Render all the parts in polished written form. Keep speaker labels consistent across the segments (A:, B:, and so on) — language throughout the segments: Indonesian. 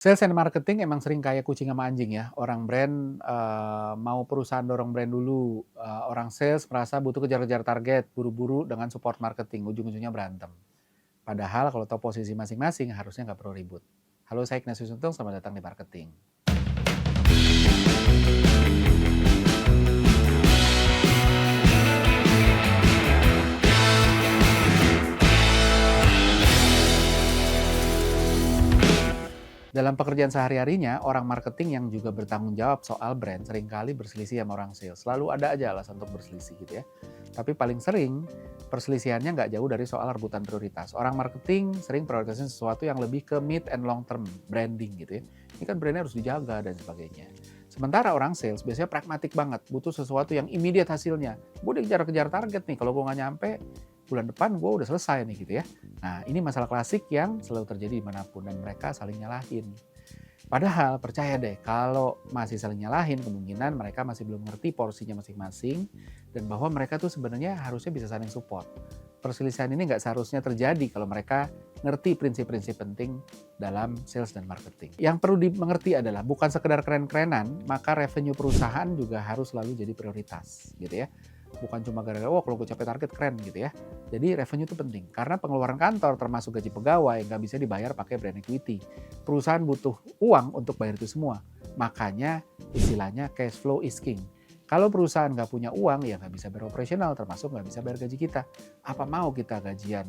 A: Sales and marketing emang sering kayak kucing sama anjing ya. Orang brand, mau perusahaan dorong brand dulu, orang sales merasa butuh kejar-kejar target, buru-buru dengan support marketing, ujung-ujungnya berantem. Padahal kalau tahu posisi masing-masing harusnya nggak perlu ribut. Halo, saya Ignatius Untung, selamat datang di Marketing. Dalam pekerjaan sehari-harinya, orang marketing yang juga bertanggung jawab soal brand seringkali berselisih sama orang sales. Selalu ada aja alasan untuk berselisih gitu ya. Tapi paling sering perselisihannya nggak jauh dari soal rebutan prioritas. Orang marketing sering prioritasnya sesuatu yang lebih ke mid and long term branding gitu ya. Ini kan brandnya harus dijaga dan sebagainya. Sementara orang sales biasanya pragmatik banget, butuh sesuatu yang immediate hasilnya. Gue udah kejar-kejar target nih, kalau gue nggak nyampe, bulan depan gue udah selesai nih gitu ya. Nah, ini masalah klasik yang selalu terjadi dimanapun dan mereka saling nyalahin. Padahal percaya deh, kalau masih saling nyalahin, kemungkinan mereka masih belum ngerti porsinya masing-masing dan bahwa mereka tuh sebenarnya harusnya bisa saling support. Perselisihan ini nggak seharusnya terjadi kalau mereka ngerti prinsip-prinsip penting dalam sales dan marketing. Yang perlu dimengerti adalah bukan sekedar keren-kerenan, maka revenue perusahaan juga harus selalu jadi prioritas gitu ya. Bukan cuma gara-gara, oh kalau gue capai target keren gitu ya. Jadi revenue itu penting, karena pengeluaran kantor termasuk gaji pegawai nggak bisa dibayar pakai brand equity. Perusahaan butuh uang untuk bayar itu semua. Makanya istilahnya cash flow is king. Kalau perusahaan nggak punya uang, ya nggak bisa beroperasional, termasuk nggak bisa bayar gaji kita. Apa mau kita gajian?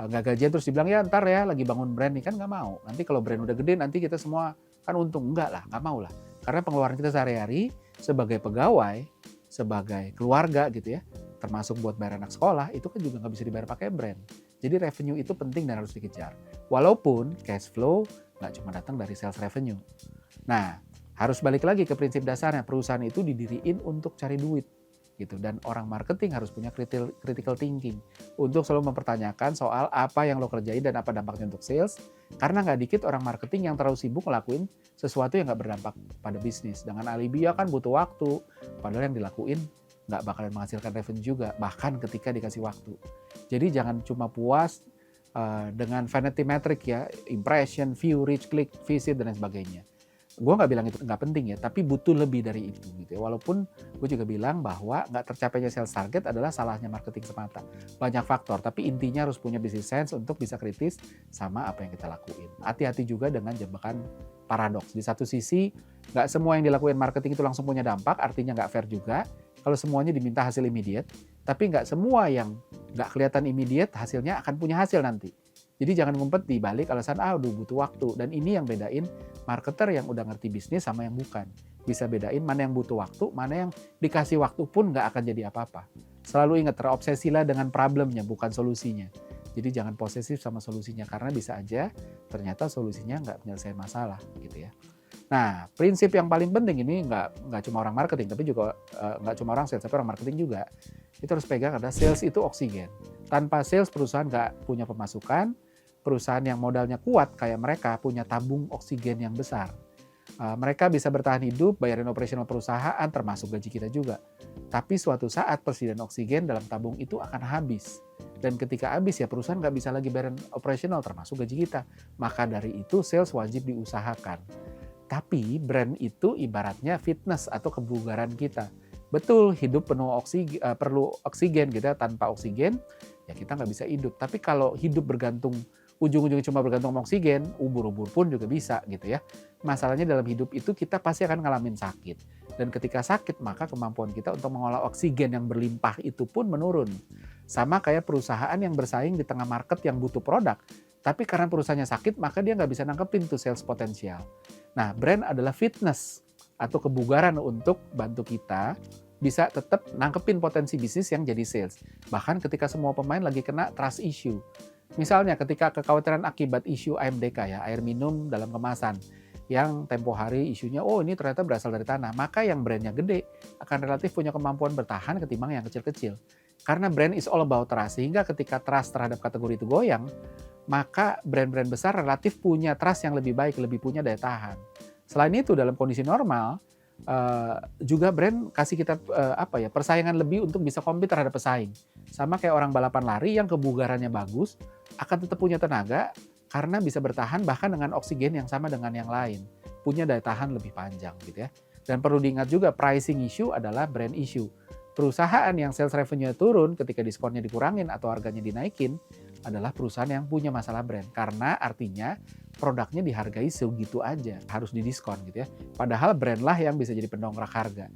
A: Nggak gajian terus dibilang, ya ntar ya lagi bangun brand nih, kan nggak mau. Nanti kalau brand udah gede, nanti kita semua kan untung. Enggak lah, nggak mau lah. Karena pengeluaran kita sehari-hari sebagai pegawai, sebagai keluarga gitu ya, termasuk buat bayar anak sekolah, itu kan juga nggak bisa dibayar pakai brand. Jadi revenue itu penting dan harus dikejar. Walaupun cash flow nggak cuma datang dari sales revenue. Nah, harus balik lagi ke prinsip dasarnya, perusahaan itu didiriin untuk cari duit gitu, dan orang marketing harus punya critical thinking untuk selalu mempertanyakan soal apa yang lo kerjain dan apa dampaknya untuk sales, karena nggak dikit orang marketing yang terlalu sibuk ngelakuin sesuatu yang nggak berdampak pada bisnis dengan alibi, ya kan butuh waktu, padahal yang dilakuin nggak bakalan menghasilkan revenue juga bahkan ketika dikasih waktu. Jadi jangan cuma puas dengan vanity metric ya, impression, view, reach, click, visit dan lain sebagainya. Gue nggak bilang itu nggak penting ya, tapi butuh lebih dari itu gitu ya. Walaupun gue juga bilang bahwa nggak tercapainya sales target adalah salahnya marketing semata. Banyak faktor, tapi intinya harus punya business sense untuk bisa kritis sama apa yang kita lakuin. Hati-hati juga dengan jebakan paradoks. Di satu sisi, nggak semua yang dilakuin marketing itu langsung punya dampak, artinya nggak fair juga. Kalau semuanya diminta hasil immediate, tapi nggak semua yang nggak kelihatan immediate hasilnya akan punya hasil nanti. Jadi jangan ngumpet di balik alasan, udah butuh waktu. Dan ini yang bedain marketer yang udah ngerti bisnis sama yang bukan. Bisa bedain mana yang butuh waktu, mana yang dikasih waktu pun nggak akan jadi apa-apa. Selalu ingat, terobsesilah dengan problemnya, bukan solusinya. Jadi jangan posesif sama solusinya, karena bisa aja ternyata solusinya nggak menyelesaikan masalah gitu ya. Nah, prinsip yang paling penting ini nggak cuma orang marketing, tapi juga nggak cuma orang sales, tapi orang marketing juga. Itu harus pegang, adalah sales itu oksigen. Tanpa sales perusahaan nggak punya pemasukan. Perusahaan yang modalnya kuat kayak mereka punya tabung oksigen yang besar. Mereka bisa bertahan hidup, bayarin operasional perusahaan, termasuk gaji kita juga. Tapi suatu saat persediaan oksigen dalam tabung itu akan habis. Dan ketika habis ya perusahaan nggak bisa lagi bayarin operasional, termasuk gaji kita. Maka dari itu sales wajib diusahakan. Tapi brand itu ibaratnya fitness atau kebugaran kita. Betul, hidup penuh perlu oksigen gitu ya. Tanpa oksigen ya kita nggak bisa hidup. Tapi kalau hidup bergantung ujung-ujungnya cuma bergantung sama oksigen, ubur-ubur pun juga bisa gitu ya. Masalahnya dalam hidup itu kita pasti akan ngalamin sakit. Dan ketika sakit, maka kemampuan kita untuk mengolah oksigen yang berlimpah itu pun menurun. Sama kayak perusahaan yang bersaing di tengah market yang butuh produk. Tapi karena perusahaannya sakit, maka dia nggak bisa nangkepin tuh sales potensial. Nah, brand adalah fitness atau kebugaran untuk bantu kita bisa tetap nangkepin potensi bisnis yang jadi sales. Bahkan ketika semua pemain lagi kena trust issue. Misalnya ketika kekhawatiran akibat isu AMDK ya, air minum dalam kemasan, yang tempo hari isunya, ini ternyata berasal dari tanah, maka yang brandnya gede akan relatif punya kemampuan bertahan ketimbang yang kecil-kecil. Karena brand is all about trust, sehingga ketika trust terhadap kategori itu goyang, maka brand-brand besar relatif punya trust yang lebih baik, lebih punya daya tahan. Selain itu dalam kondisi normal, juga brand kasih kita persaingan lebih untuk bisa compete terhadap pesaing. Sama kayak orang balapan lari yang kebugarannya bagus, akan tetap punya tenaga, karena bisa bertahan bahkan dengan oksigen yang sama dengan yang lain. Punya daya tahan lebih panjang gitu ya. Dan perlu diingat juga pricing issue adalah brand issue. Perusahaan yang sales revenue turun ketika diskonnya dikurangin atau harganya dinaikin adalah perusahaan yang punya masalah brand. Karena artinya produknya dihargai segitu aja, harus didiskon gitu ya. Padahal brand lah yang bisa jadi pendongkrak harga.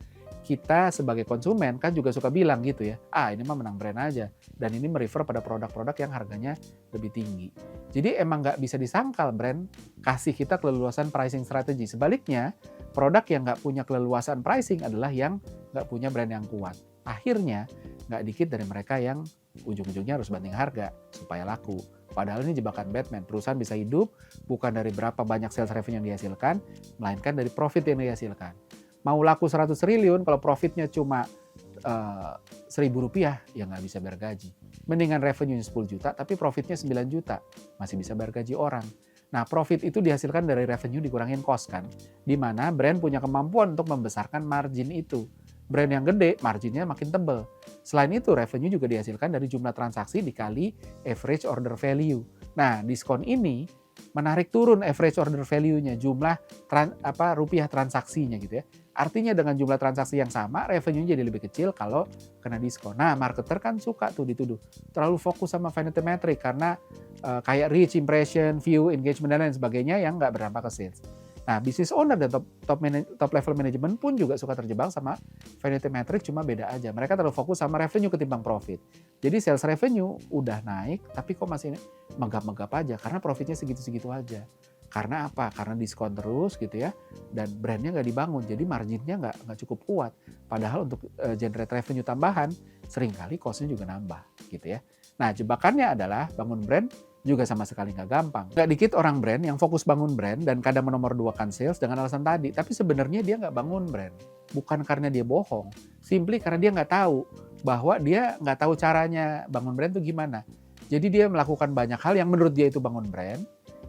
A: Kita sebagai konsumen kan juga suka bilang gitu ya, ini mah menang brand aja. Dan ini merefer pada produk-produk yang harganya lebih tinggi. Jadi emang nggak bisa disangkal brand kasih kita keleluasan pricing strategi. Sebaliknya, produk yang nggak punya keleluasan pricing adalah yang nggak punya brand yang kuat. Akhirnya, nggak dikit dari mereka yang ujung-ujungnya harus banding harga supaya laku. Padahal ini jebakan Batman. Perusahaan bisa hidup bukan dari berapa banyak sales revenue yang dihasilkan, melainkan dari profit yang dihasilkan. Mau laku 100 triliun, kalau profitnya cuma Rp1.000, ya nggak bisa bayar gaji. Mendingan revenue 10 juta, tapi profitnya 9 juta, masih bisa bayar gaji orang. Nah, profit itu dihasilkan dari revenue dikurangin cost kan, di mana brand punya kemampuan untuk membesarkan margin itu. Brand yang gede, marginnya makin tebal. Selain itu, revenue juga dihasilkan dari jumlah transaksi dikali average order value. Nah, diskon ini menarik turun average order value-nya, jumlah rupiah transaksinya gitu ya. Artinya dengan jumlah transaksi yang sama, revenue-nya jadi lebih kecil kalau kena diskon. Nah, marketer kan suka tuh dituduh terlalu fokus sama vanity metric karena kayak reach, impression, view, engagement, dan lain sebagainya yang nggak berdampak ke sales. Nah, business owner dan top level management pun juga suka terjebak sama vanity metric, cuma beda aja. Mereka terlalu fokus sama revenue ketimbang profit. Jadi sales revenue udah naik, tapi kok masih megap-megap aja karena profitnya segitu-segitu aja. Karena apa? Karena diskon terus gitu ya, dan brandnya nggak dibangun, jadi marginnya nggak cukup kuat. Padahal untuk generate revenue tambahan, seringkali cost-nya juga nambah gitu ya. Nah, jebakannya adalah bangun brand juga sama sekali nggak gampang. Nggak dikit orang brand yang fokus bangun brand dan kadang menomorduakan sales dengan alasan tadi, tapi sebenarnya dia nggak bangun brand. Bukan karena dia bohong, simply karena dia nggak tahu bahwa dia nggak tahu caranya bangun brand itu gimana. Jadi dia melakukan banyak hal yang menurut dia itu bangun brand,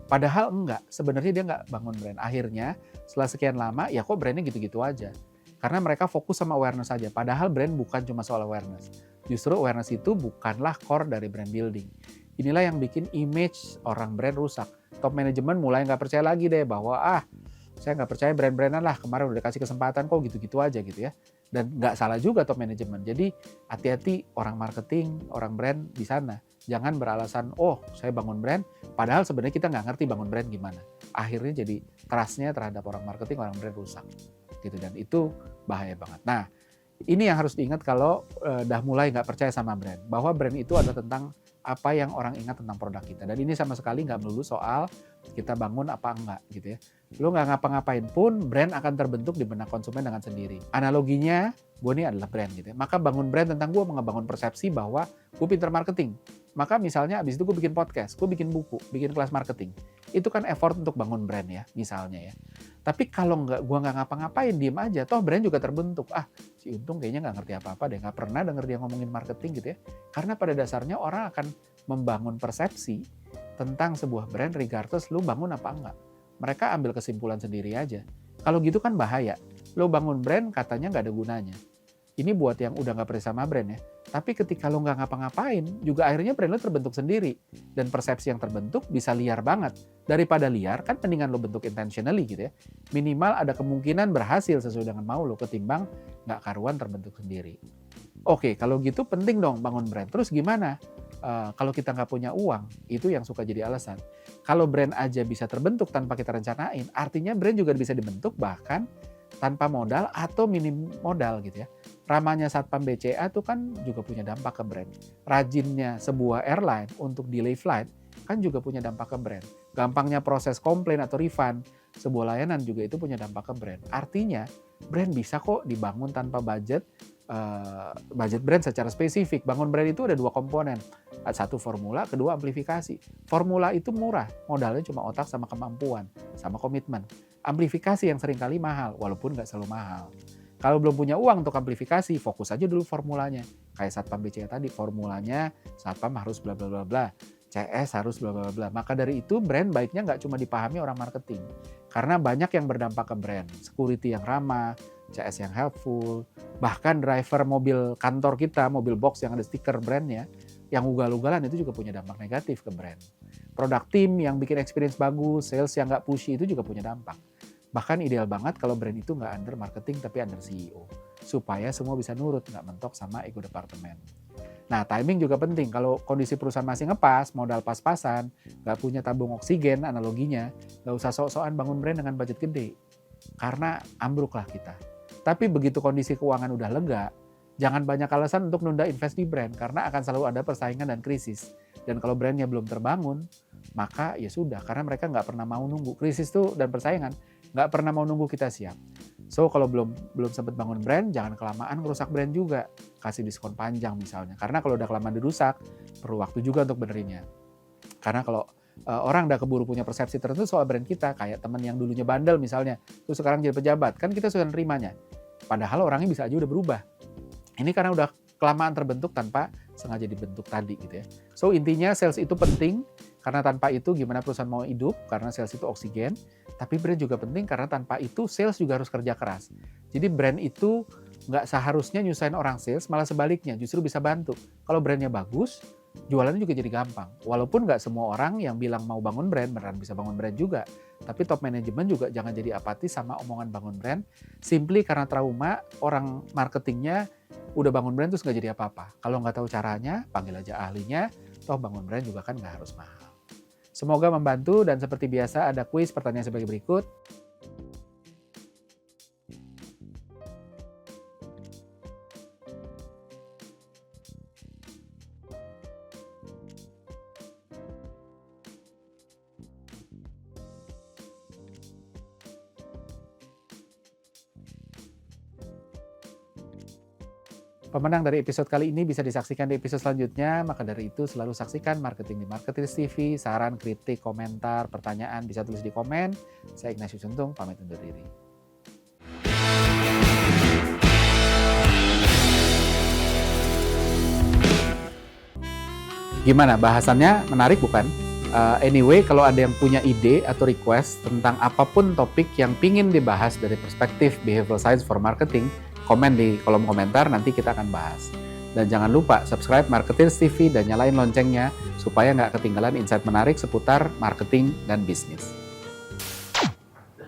A: padahal enggak, sebenarnya dia nggak bangun brand. Akhirnya setelah sekian lama, ya kok brandnya gitu-gitu aja. Karena mereka fokus sama awareness saja, padahal brand bukan cuma soal awareness. Justru awareness itu bukanlah core dari brand building. Inilah yang bikin image orang brand rusak. Top management mulai nggak percaya lagi deh bahwa saya nggak percaya brand-brandan lah, kemarin udah dikasih kesempatan kok gitu-gitu aja gitu ya. Dan nggak salah juga top management. Jadi hati-hati orang marketing, orang brand di sana. Jangan beralasan, saya bangun brand, padahal sebenarnya kita nggak ngerti bangun brand gimana. Akhirnya jadi trust-nya terhadap orang marketing, orang brand rusak. Gitu, dan itu bahaya banget. Nah, ini yang harus diingat kalau udah mulai nggak percaya sama brand. Bahwa brand itu adalah tentang apa yang orang ingat tentang produk kita. Dan ini sama sekali nggak melulu soal kita bangun apa enggak gitu ya. Lo nggak ngapa-ngapain pun brand akan terbentuk di benak konsumen dengan sendiri. Analoginya, gue ini adalah brand gitu ya. Maka bangun brand tentang gue ngebangun persepsi bahwa gue pinter marketing. Maka misalnya abis itu gue bikin podcast, gue bikin buku, bikin kelas marketing. Itu kan effort untuk bangun brand ya, misalnya ya. Tapi kalau gue nggak ngapa-ngapain, diem aja, toh brand juga terbentuk. Si Untung kayaknya nggak ngerti apa-apa deh, nggak pernah denger dia ngomongin marketing gitu ya. Karena pada dasarnya orang akan membangun persepsi tentang sebuah brand regardless lu bangun apa enggak. Mereka ambil kesimpulan sendiri aja. Kalau gitu kan bahaya. Lu bangun brand katanya nggak ada gunanya. Ini buat yang udah nggak percaya sama brand ya. Tapi ketika lo nggak ngapa-ngapain, juga akhirnya brand lo terbentuk sendiri. Dan persepsi yang terbentuk bisa liar banget. Daripada liar, kan mendingan lo bentuk intentionally gitu ya. Minimal ada kemungkinan berhasil sesuai dengan mau lo, ketimbang nggak karuan terbentuk sendiri. Oke, kalau gitu penting dong bangun brand. Terus gimana? Kalau kita nggak punya uang, itu yang suka jadi alasan. Kalau brand aja bisa terbentuk tanpa kita rencanain, artinya brand juga bisa dibentuk bahkan tanpa modal atau minim modal gitu ya. Ramanya Satpam BCA itu kan juga punya dampak ke brand. Rajinnya sebuah airline untuk delay flight kan juga punya dampak ke brand. Gampangnya proses komplain atau refund sebuah layanan juga itu punya dampak ke brand. Artinya brand bisa kok dibangun tanpa budget brand secara spesifik. Bangun brand itu ada dua komponen. Satu formula, kedua amplifikasi. Formula itu murah, modalnya cuma otak sama kemampuan, sama komitmen. Amplifikasi yang seringkali mahal, walaupun nggak selalu mahal. Kalau belum punya uang untuk amplifikasi, fokus aja dulu formulanya. Kayak Satpam BCA tadi, formulanya Satpam harus bla bla bla bla, CS harus bla bla bla. Maka dari itu brand baiknya nggak cuma dipahami orang marketing. Karena banyak yang berdampak ke brand. Security yang ramah, CS yang helpful, bahkan driver mobil kantor kita, mobil box yang ada stiker brandnya, yang ugal-ugalan itu juga punya dampak negatif ke brand. product team yang bikin experience bagus, sales yang nggak pushy itu juga punya dampak. Bahkan ideal banget kalau brand itu nggak under marketing tapi under CEO. Supaya semua bisa nurut, nggak mentok sama ego departemen. Nah, timing juga penting. Kalau kondisi perusahaan masih ngepas, modal pas-pasan, nggak punya tabung oksigen, analoginya, nggak usah sok-sokan bangun brand dengan budget gede. Karena ambruklah kita. Tapi begitu kondisi keuangan udah lega, jangan banyak alasan untuk nunda invest di brand, karena akan selalu ada persaingan dan krisis. Dan kalau brandnya belum terbangun, maka ya sudah, karena mereka nggak pernah mau nunggu. Krisis tuh dan persaingan nggak pernah mau nunggu kita siap. So kalau belum sempat bangun brand, jangan kelamaan ngerusak brand juga. Kasih diskon panjang misalnya. Karena kalau udah kelamaan dirusak, perlu waktu juga untuk benerinnya. Karena kalau orang udah keburu punya persepsi tertentu soal brand kita, kayak teman yang dulunya bandel misalnya, terus sekarang jadi pejabat, kan kita sudah nerimanya. Padahal orangnya bisa aja udah berubah. Ini karena udah kelamaan terbentuk tanpa sengaja dibentuk tadi gitu ya. So intinya sales itu penting, karena tanpa itu gimana perusahaan mau hidup, karena sales itu oksigen. Tapi brand juga penting karena tanpa itu sales juga harus kerja keras. Jadi brand itu nggak seharusnya nyusahin orang sales, malah sebaliknya justru bisa bantu. Kalau brandnya bagus, jualannya juga jadi gampang. Walaupun nggak semua orang yang bilang mau bangun brand, beneran bisa bangun brand juga. Tapi top management juga jangan jadi apatis sama omongan bangun brand, simply karena trauma orang marketingnya udah bangun brand terus nggak jadi apa-apa. Kalau nggak tahu caranya, panggil aja ahlinya, toh bangun brand juga kan nggak harus mahal. Semoga membantu dan seperti biasa ada kuis pertanyaan sebagai berikut. Pemenang dari episode kali ini bisa disaksikan di episode selanjutnya, maka dari itu selalu saksikan Marketing di Marketers TV. Saran, kritik, komentar, pertanyaan bisa tulis di komen. Saya Ignatius Untung, pamit undur diri. Gimana, bahasannya menarik bukan? Anyway, kalau ada yang punya ide atau request tentang apapun topik yang pingin dibahas dari perspektif behavioral science for marketing, komen di kolom komentar, nanti kita akan bahas. Dan jangan lupa subscribe Marketers TV dan nyalain loncengnya supaya nggak ketinggalan insight menarik seputar marketing dan bisnis.